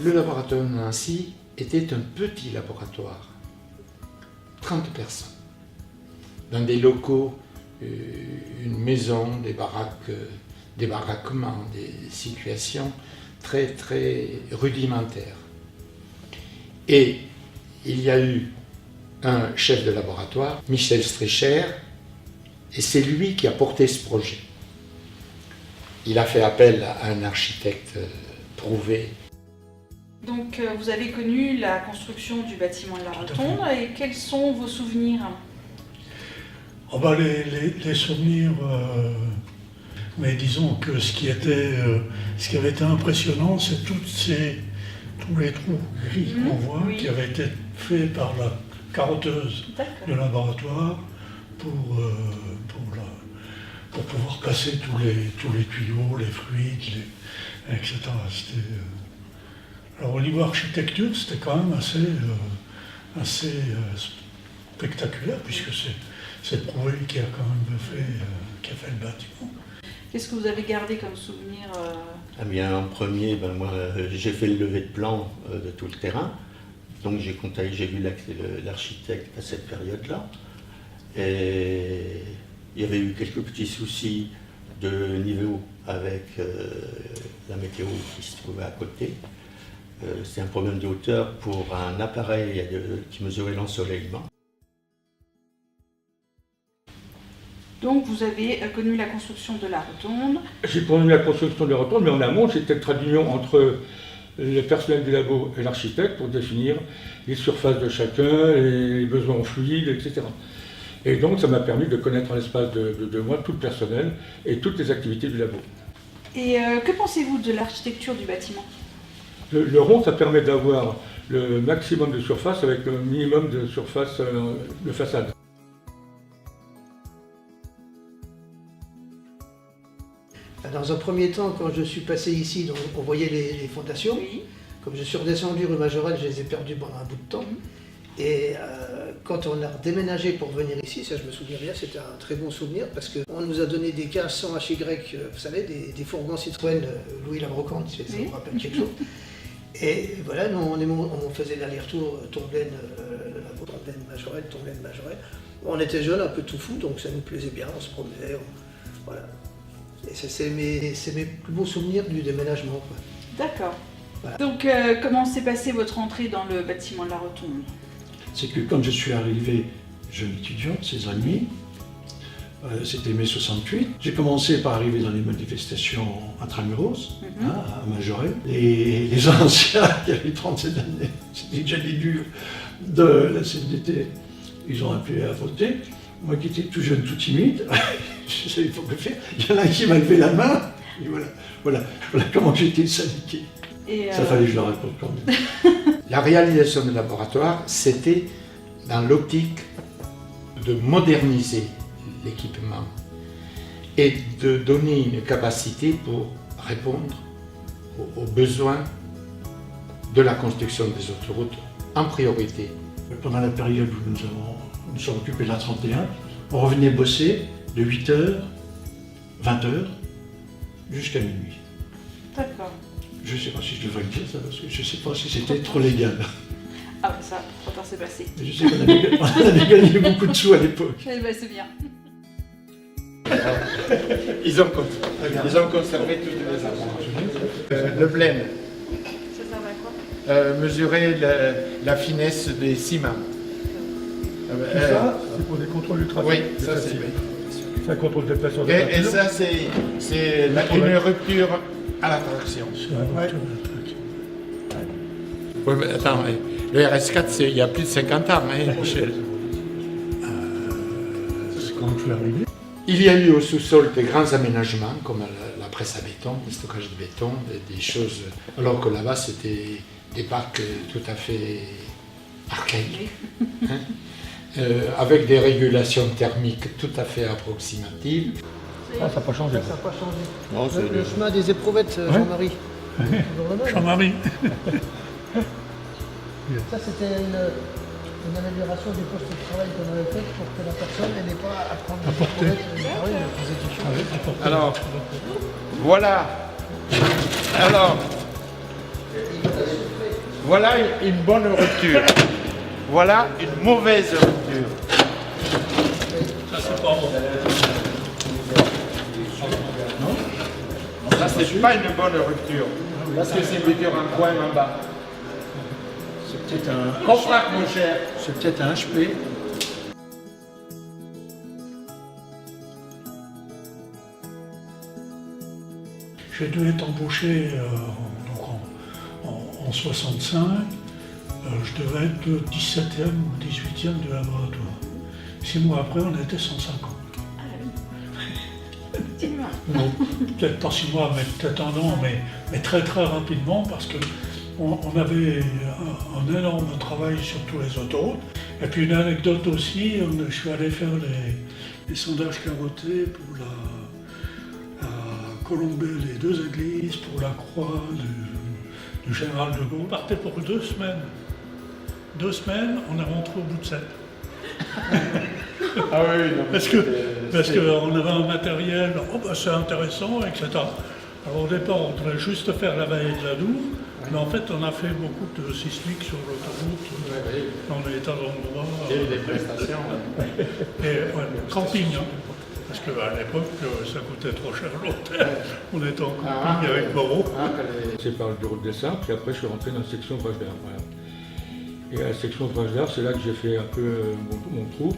Le laboratoire de Nancy était un petit laboratoire, 30 personnes, dans des locaux, une maison, des baraquements, des situations très très rudimentaires. Et il y a eu un chef de laboratoire, Michel Strecher, et c'est lui qui a porté ce projet. Il a fait appel à un architecte prouvé. Donc vous avez connu la construction du bâtiment de la Rotonde et quels sont vos souvenirs? Oh bah les souvenirs, mais disons que ce qui avait été impressionnant, c'est tous les trous gris qu'on voit, qui avaient été faits par la carotteuse du laboratoire pour pouvoir passer tous les tuyaux, les fluides, etc. Alors au niveau architecture, c'était quand même assez spectaculaire, puisque c'est prouvé qui a quand même fait le bâtiment. Qu'est-ce que vous avez gardé comme souvenir? Eh bien, en premier, moi, j'ai fait le lever de plan de tout le terrain. Donc j'ai vu l'architecte à cette période-là. Et il y avait eu quelques petits soucis de niveau avec la météo qui se trouvait à côté. C'est un problème de hauteur pour un appareil qui mesurait l'ensoleillement. Donc vous avez connu la construction de la Rotonde. J'ai connu la construction de la Rotonde, mais en amont, c'était une traduction entre le personnel du labo et l'architecte pour définir les surfaces de chacun, les besoins en fluide, etc. Et donc ça m'a permis de connaître en l'espace de 2 mois tout le personnel et toutes les activités du labo. Et que pensez-vous de l'architecture du bâtiment? Le rond, ça permet d'avoir le maximum de surface avec le minimum de surface de façade. Dans un premier temps, quand je suis passé ici, donc, on voyait les fondations. Oui. Comme je suis redescendu rue Majorelle, je les ai perdues pendant un bout de temps. Et quand on a déménagé pour venir ici, ça je me souviens bien, c'était un très bon souvenir parce qu'on nous a donné des cases 100 HY, vous savez, des fourgons Citroën Louis Labrocante, si ça vous rappelle quelque chose. Et voilà, nous on faisait l'aller-retour Tomblaine-Majorelle, Tomblaine-Majorelle. On était jeunes, un peu tout fous, donc ça nous plaisait bien, on se promenait, voilà. Et c'est mes plus beaux souvenirs du déménagement, quoi. D'accord. Voilà. Donc comment s'est passée votre entrée dans le bâtiment de la Rotonde? C'est que quand je suis arrivé jeune étudiant, 16 ans et demi, c'était mai 68, j'ai commencé par arriver dans les manifestations intramuros, à Majorelle. Les anciens qui avaient 37 années, c'était déjà des durs de la CFDT, ils ont appelé à voter. Moi qui étais tout jeune, tout timide, je savais pas quoi faire. Il y en a un qui m'a levé la main, et voilà comment j'étais syndiqué. Ça fallait que je le raconte quand même. La réalisation du laboratoire, c'était dans l'optique de moderniser l'équipement et de donner une capacité pour répondre aux besoins de la construction des autoroutes en priorité. Pendant la période où nous sommes occupés de la 31, on revenait bosser de 8h, 20h jusqu'à minuit. D'accord. Je ne sais pas si je devrais le dire ça, parce que je ne sais pas si c'était trop légal. Ah ça, trop tard c'est passé. Je sais qu'on avait gagné beaucoup de sous à l'époque. Eh ben c'est bien. Ils ont conservé toutes les informations. Le blême. Ça sert à quoi? Mesurer la finesse des ciments. Ça, c'est pour des contrôles du trafic. Oui, ça c'est. C'est un contrôle de pression. Et ça, c'est une rupture à la traction. Oui, mais attends, le RS4, il y a plus de 50 ans, hein, Michel. C'est quand je suis arrivé. Il y a eu au sous-sol des grands aménagements, comme la presse à béton, le stockage de béton, des choses. Alors que là-bas, c'était des parcs tout à fait archaïques. Hein, avec des régulations thermiques tout à fait approximatives. Ah, ça n'a pas changé. Ça n'a pas changé. Le chemin des éprouvettes, Jean-Marie. Jean-Marie. Ça, c'était une amélioration du poste de travail qu'on avait fait pour que la personne n'ait pas à prendre des éprouvettes. Alors, voilà. Alors. Voilà une bonne rupture. Voilà une mauvaise rupture. Ça, c'est pas bon. Ça, c'est pas une bonne rupture. Parce que c'est une rupture en coin en bas. C'est peut-être un... Comprends, mon cher. C'est peut-être un HP. J'ai dû être embauché en 65. Je devais être 17e ou 18e du laboratoire. 6 mois après, on était 150. Ah oui. Dis-moi. Non, peut-être pas 6 mois, mais peut-être un an, mais très très rapidement parce qu'on avait un énorme travail sur tous les autoroutes. Et puis une anecdote aussi, je suis allé faire les sondages carottés pour la colomber les 2 églises, pour la croix du général de Gaulle. On partait pour 2 semaines. 2 semaines, on est rentré au bout de 7. Ah oui, non, Parce qu'on avait un matériel, c'est intéressant, etc. Alors au départ, on devait juste faire la vallée de la Dour, mais en fait, on a fait beaucoup de sismiques sur l'autoroute, dans des tas d'endroits. Il y a eu des prestations. Et camping, hein, parce qu'à l'époque, ça coûtait trop cher l'hôtel. On était en camping avec Moreau. C'est par le bureau de dessin, puis après je suis rentré dans la section ouvrage d'art. Voilà. Et à la section ouvrage d'art, c'est là que j'ai fait un peu mon trou,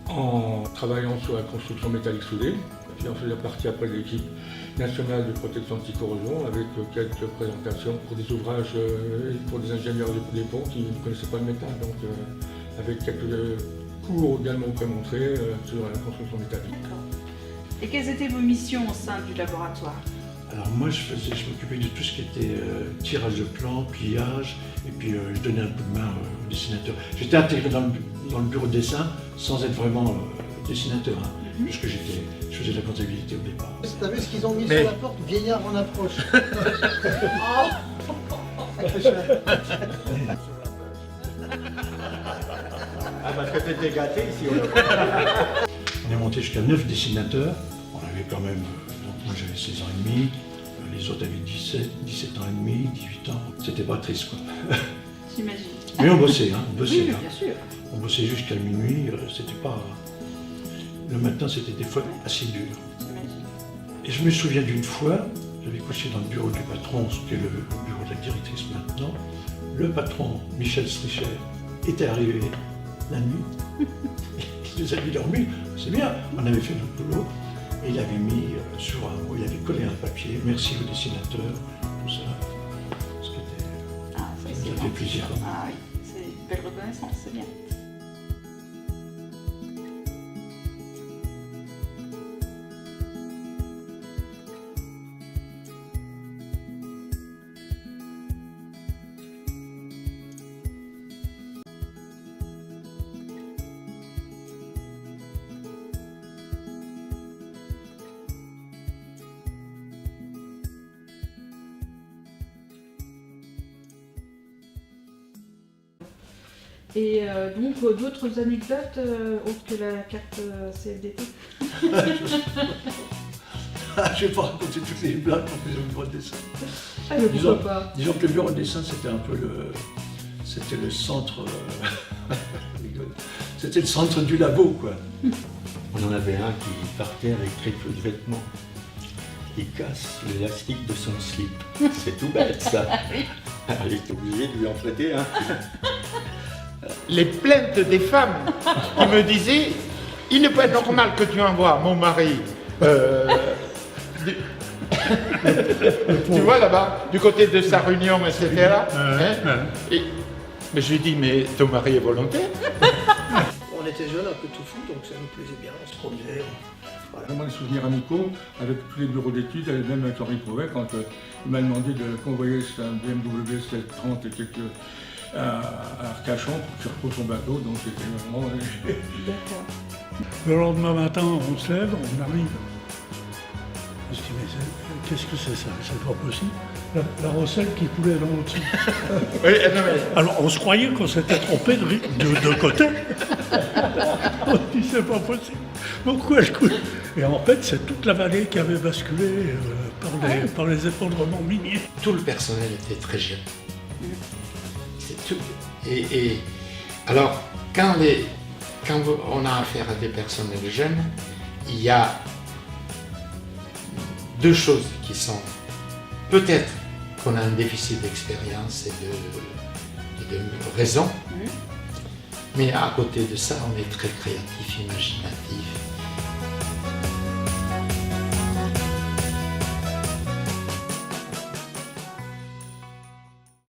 en travaillant sur la construction métallique soudée. Puis on faisait partie après de l'équipe nationale de protection anti-corrosion avec quelques présentations pour des ouvrages pour des ingénieurs des ponts qui ne connaissaient pas le métal, donc avec quelques cours également prémontrés sur la construction métallique. Et quelles étaient vos missions au sein du laboratoire? Alors moi, je m'occupais de tout ce qui était tirage de plans, pliage, et puis je donnais un coup de main aux dessinateurs. J'étais intégré dans le bureau de dessin sans être vraiment dessinateur, hein, puisque je faisais de la comptabilité au départ. T'as vu ce qu'ils ont mis sur la porte? Vieillard en approche. Ah parce que t'étais gâté ici. On est monté jusqu'à 9 dessinateurs. On avait quand même, donc moi j'avais 16 ans et demi, les autres avaient 17 ans et demi, 18 ans. C'était pas triste quoi. J'imagine. Mais on bossait, hein, on bossait. Oui, hein. bien sûr. On bossait jusqu'à minuit, c'était pas... Le matin c'était des fois assez dur. J'imagine. Et je me souviens d'une fois, j'avais couché dans le bureau du patron, ce qui est le bureau de la directrice maintenant. Le patron, Michel Stricher, était arrivé la nuit. Il nous avait dormi, c'est bien, on avait fait notre boulot. Et il avait mis sur un mot, il avait collé un papier, merci aux dessinateurs, tout ça. Ce qui était... Ah, ça, Ça c'est fait gentil. plaisir. Ah oui, c'est une belle reconnaissance, c'est bien. Et donc d'autres anecdotes autres que la carte CFDT? Je vais pas raconter toutes les blagues qu'on faisait au bureau de dessin. Ah, mais pourquoi pas? Disons que le bureau de dessin, c'était un peu c'était le centre... c'était le centre du labo, quoi. On en avait un qui partait avec très peu de vêtements. Il casse l'élastique de son slip. C'est tout bête ça. Il est obligé de lui en prêter un. Les plaintes des femmes qui me disaient « Il n'est pas normal que tu envoies mon mari tu vois là-bas, du côté de sa réunion, etc. Mais je lui dis « Mais ton mari est volontaire ?» On était jeunes, un peu tout fou, donc ça nous plaisait bien, on se promenait. Voilà. Vraiment des souvenirs amicaux avec tous les bureaux d'études, et même avec Henri Prouvet, quand il m'a demandé de convoyer un BMW 1630 et quelques à Arcachon pour qu'il repose son bateau, donc c'était vraiment... D'accord. Le lendemain matin, on se lève, on arrive. On se dit, mais qu'est-ce que c'est ça? C'est pas possible. La recette qui coulait dans l'autre sens. Oui, non, mais... Alors on se croyait qu'on s'était trompé de côté. On se dit, c'est pas possible. Pourquoi elle coule? Et en fait, c'est toute la vallée qui avait basculé par les effondrements miniers. Tout le personnel était très jeune. C'est tout. Et alors, quand on a affaire à des personnes jeunes, il y a deux choses qui sont peut-être qu'on a un déficit d'expérience et de raison, mais à côté de ça, on est très créatif, imaginatif.